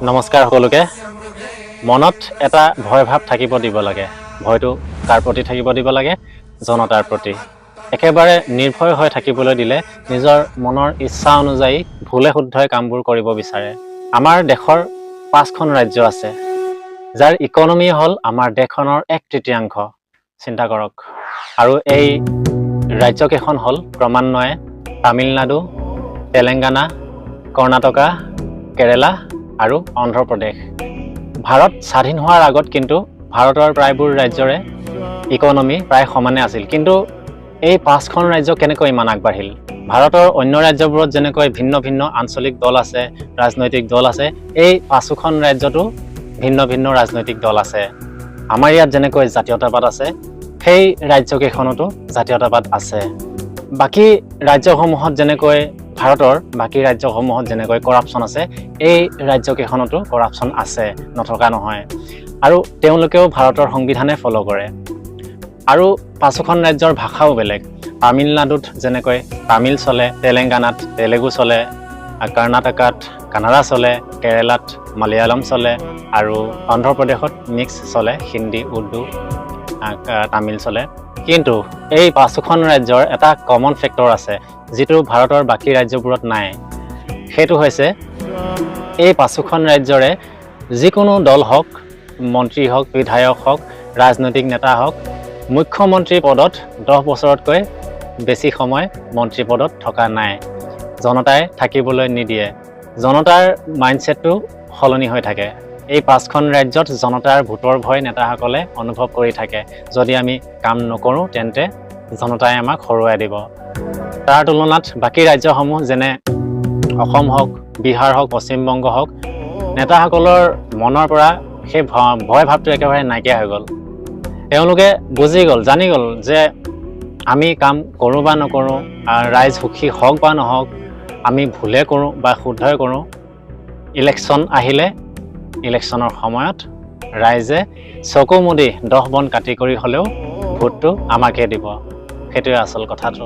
নমস্কাৰ সকলোকে মনত এটা ভয় ভাৱ থাকিব দিব লাগে ভয়টো কাৰ প্ৰতি থাকিব দিব লাগে জনতাৰ প্ৰতি একেবাৰে নিৰ্ভয় হৈ থাকিবলৈ দিলে নিজৰ মনৰ ইচ্ছা অনুযায়ী ভুলে শুদ্ধই কামবোৰ কৰিব বিচাৰে আমাৰ দেশৰ 5খন ৰাজ্য আছে যাৰ ইকনমি হল আমাৰ দেশখনৰ 1/3 চিন্তা কৰক আৰু এই ৰাজ্যকেইখন হল ক্ৰমান্বয়ে তামিলনাডু তেলেংগানা কৰ্ণাটকা কেৰালা আৰু অন্ধ্ৰ প্ৰদেশ ভাৰত স্বাধীন হোৱাৰ আগত কিন্তু ভাৰতৰ প্ৰায়বোৰ ৰাজ্যৰে ইকনমি প্ৰায় সমানে আছিল কিন্তু এই 5খন ৰাজ্য কেনেকৈ ইমান আগবাঢ়িল ভাৰতৰ অন্য ৰাজ্যবোৰত যেনেকৈ ভিন্ন ভিন্ন আঞ্চলিক দল আছে ৰাজনৈতিক দল আছে এই 5খন ৰাজ্যতো ভিন্ন ভিন্ন ৰাজনৈতিক দল আছে আমাৰ ইয়াত যেনেকৈ জাতীয়তাবাদ আছে সেই ৰাজ্যকেইখনতো জাতীয়তাবাদ আছে বাকি ৰাজ্যসমূহত যেনেকৈ ভাৰতৰ বাকি ৰাজ্যসমূহত যেনেকৈ কৰাপচন আছে এই ৰাজ্যকেইখনতো কৰাপচন আছে নথকা নহয় আৰু তেওঁলোকেও ভাৰতৰ সংবিধানে ফলো কৰে আৰু 5খন ৰাজ্যৰ ভাষাও বেলেগ তামিলনাডুত যেনেকৈ তামিল চলে তেলেংগানাত তেলেগু চলে কৰ্ণাটকাত কানাড়া চলে কেৰালাত মালয়ালম চলে আৰু অন্ধ্ৰ প্ৰদেশত মিক্স চলে হিন্দী উৰ্দু তামিল চলে কিন্তু এই 5খন ৰাজ্যৰ এটা কমন ফেক্টৰ আছে যেটো ভাৰতৰ বাকি ৰাজ্যবোৰত নাই হেতু হৈছে এই 5খন ৰাজ্যৰে যিকোনো দল হওক মন্ত্ৰী হওক বিধায়ক হওক ৰাজনৈতিক নেতা হওক মুখ্যমন্ত্ৰী পদত 10 বছৰতকৈ বেছি সময় মন্ত্ৰী পদত থকা নাই জনতাই থাকিবলৈ নিদিয়ে জনতাৰ মাইন্ডসেটটো হলনি হৈ থাকে এই 5খন ৰাজ্যত জনতাৰ ভোটৰ ভয় নেতাসকলে অনুভৱ কৰি থাকে যদি আমি কাম নকৰো তেন্তে জনতাই আমাক হৰুৱাই দিব তাৰ তুলনাত বাকি ৰাজ্যসমূহ যেনে অসম হওক বিহাৰ হওক পশ্চিম বংগ হওক নেতাসকলৰ মনৰ পৰা সেই ভয় ভাৱটো একেবাৰে নাইকিয়া হৈ গ'ল তেওঁলোকে বুজি গ'ল জানি গ'ল যে আমি কাম কৰো বা নকৰো ৰাইজ সুখী হওক বা নহওক আমি ভুলে কৰো বা শুদ্ধই কৰো ইলেকশ্যন আহিলে ইলেকশ্যনৰ সময়ত ৰাইজে চকু মুদি 10 বন কাটি কৰি হলেও ভোটটো আমাকে দিব সেইটোৱে আচল কথাটো